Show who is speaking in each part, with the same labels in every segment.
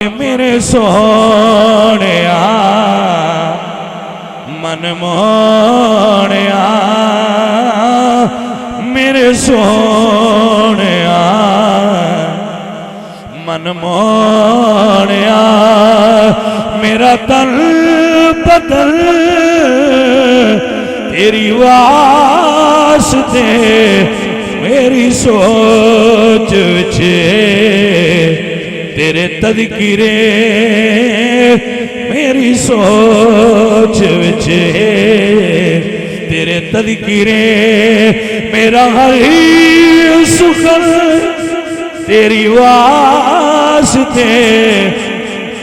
Speaker 1: मेरे सोहणिया मन मोहणिया मेरे सोहणिया मन मोहणिया मेरा तन बदल तेरी वास्ते मेरी सोच विचे तेरे तदकीरे मेरी सोच विचे तेरे तदकीरे मेरा हर सुखन तेरी वास्ते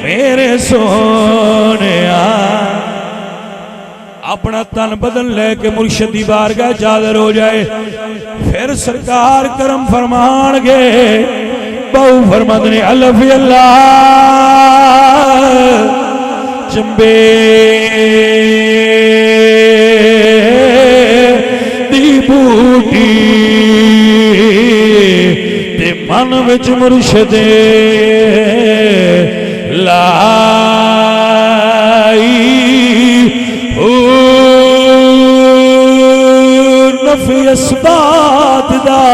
Speaker 1: मेरे सोहणिया। अपना तन बदन लेके मुर्शिद दी बारगाह हाज़िर हो जाए, फिर सरकार करम फरमानगे। बहु फरमाते ने अल्लाह अल्लाह चंबे दी बूटी ते मन विच मुर्शिद लाई ओ नफी असबात दा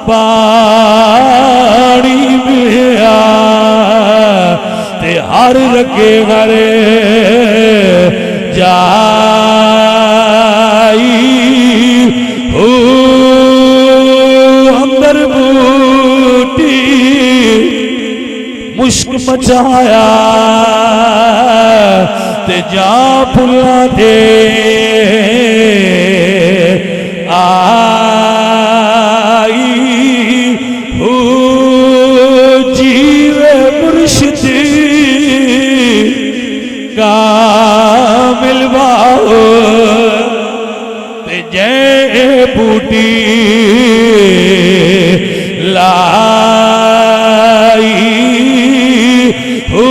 Speaker 1: पानी मिया ते हर रगे हरे जाई हो अंदर बूटी मुश्क मचाया ते जा फुला दे मिलवाओ ते जय बूटी लाई हो